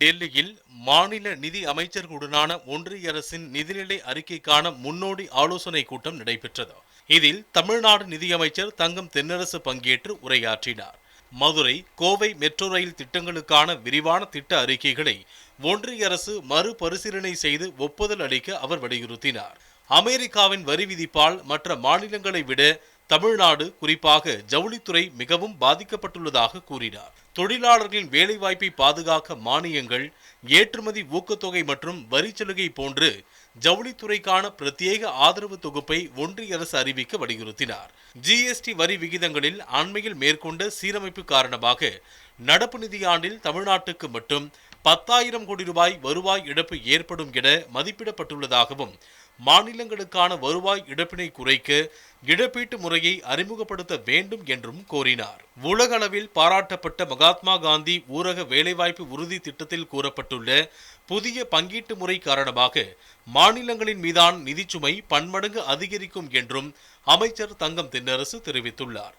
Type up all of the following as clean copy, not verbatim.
டெல்லியில் மாநில நிதி அமைச்சர்களுடனான ஒன்றிய அரசின் நிதிநிலை அறிக்கைக்கான முன்னோடி ஆலோசனை கூட்டம் நடைபெற்றது. இதில் தமிழ்நாடு நிதியமைச்சர் தங்கம் தென்னரசு பங்கேற்று உரையாற்றினார். மதுரை, கோவை மெட்ரோ ரயில் திட்டங்களுக்கான விரிவான திட்ட அறிக்கைகளை ஒன்றிய அரசு மறுபரிசீலனை செய்து ஒப்புதல் அளிக்க அவர் வலியுறுத்தினார். அமெரிக்காவின் வரி விதிப்பால் மற்ற மாநிலங்களை விட தமிழ்நாடு, குறிப்பாக ஜவுளித்துறை மிகவும் பாதிக்கப்பட்டுள்ளதாக கூறினார். தொழிலாளர்களின் வேலைவாய்ப்பை பாதுகாக்க மானியங்கள், ஏற்றுமதி ஊக்கத்தொகை மற்றும் வரிச்சலுகை போன்று ஜவுளித்துறைக்கான பிரத்யேக ஆதரவு தொகுப்பை ஒன்றிய அரசு அறிவிக்க வலியுறுத்தினார். ஜிஎஸ்டி வரி விகிதங்களில் அண்மையில் மேற்கொண்ட சீரமைப்பு காரணமாக நடப்பு நிதியாண்டில் தமிழ்நாட்டுக்கு மட்டும் 10,000 கோடி ரூபாய் வருவாய் இழப்பு ஏற்படும் என மதிப்பிடப்பட்டுள்ளதாகவும், மாநிலங்களுக்கான வருவாய் இழப்பினை குறைக்க இழப்பீட்டு முறையை அறிமுகப்படுத்த வேண்டும் என்றும் கோரினார். உலக அளவில் பாராட்டப்பட்ட மகாத்மா காந்தி ஊரக வேலைவாய்ப்பு உறுதி திட்டத்தில் கூறப்பட்டுள்ள புதிய பங்கீட்டு முறை காரணமாக மாநிலங்களின் மீதான நிதிச்சுமை பன்மடங்கு அதிகரிக்கும் என்றும் அமைச்சர் தங்கம் தென்னரசு தெரிவித்துள்ளார்.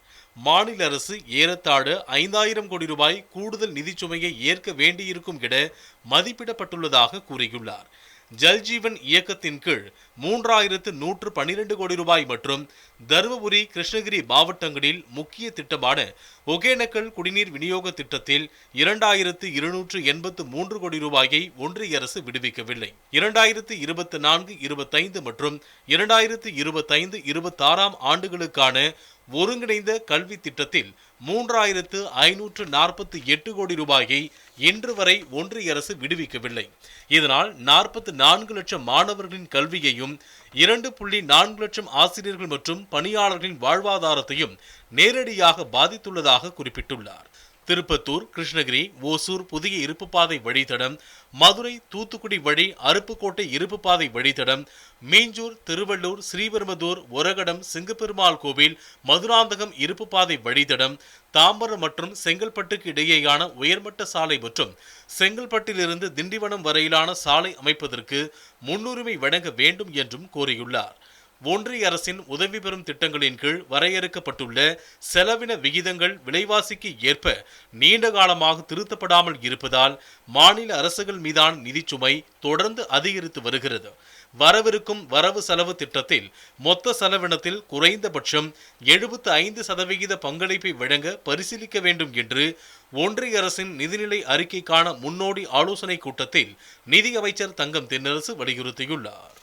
மாநில அரசு ஏறத்தாழ 5,000 கோடி ரூபாய் கூடுதல் நிதிச்சுமையை ஏற்க வேண்டியிருக்கும் என மதிப்பிடப்பட்டுள்ளதாக கூறியுள்ளார். ஜல்ஜீவன் இயக்கத்தின் கீழ் 3,112 கோடி ரூபாய் மற்றும் தருமபுரி, கிருஷ்ணகிரி மாவட்டங்களில் முக்கிய திட்டமான ஒகேனக்கல் குடிநீர் விநியோக திட்டத்தில் 2,283 கோடி ரூபாயை ஒன்றிய அரசு விடுவிக்கவில்லை. 2024-25 மற்றும் 2025-26 ஆண்டுகளுக்கான ஒருங்கிணைந்த கல்வி திட்டத்தில் 3,548 கோடி ரூபாயை இன்று வரை ஒன்றிய அரசு விடுவிக்கவில்லை. இதனால் 44 லட்சம் மாணவர்களின் கல்வியையும் 2.4 லட்சம் ஆசிரியர்கள் மற்றும் பணியாளர்களின் வாழ்வாதாரத்தையும் நேரடியாக பாதித்துள்ளதாக குறிப்பிட்டுள்ளார். திருப்பத்தூர், கிருஷ்ணகிரி, ஓசூர் புதிய இருப்புப்பாதை வழித்தடம், மதுரை, தூத்துக்குடி வழி அருப்புக்கோட்டை இருப்புப்பாதை வழித்தடம், மீஞ்சூர், திருவள்ளூர், ஸ்ரீபெரும்புதூர், ஒரகடம், சிங்கப்பெருமாள் கோவில், மதுராந்தகம் இருப்புப்பாதை வழித்தடம், தாம்பரம் மற்றும் செங்கல்பட்டுக்கு இடையேயான உயர்மட்ட சாலை மற்றும் செங்கல்பட்டிலிருந்து திண்டிவனம் வரையிலான சாலை அமைப்பதற்கு முன்னுரிமை வழங்க வேண்டும் என்றும் கோரியுள்ளார். ஒன்றிய அரசின் உதவி பெறும் திட்டங்களின் கீழ் வரையறுக்கப்பட்டுள்ள செலவின விகிதங்கள் விலைவாசிக்கு ஏற்ப நீண்ட காலமாக திருத்தப்படாமல் இருப்பதால் மாநில அரசுகள் மீதான நிதிச்சுமை தொடர்ந்து அதிகரித்து வருகிறது. வரவிருக்கும் வரவு செலவு திட்டத்தில் மொத்த செலவினத்தில் குறைந்தபட்சம் 75% பங்களிப்பை வழங்க பரிசீலிக்க வேண்டும் என்று ஒன்றிய அரசின் நிதிநிலை அறிக்கைக்கான முன்னோடி ஆலோசனை கூட்டத்தில் நிதியமைச்சர் தங்கம் தென்னரசு வலியுறுத்தியுள்ளார்.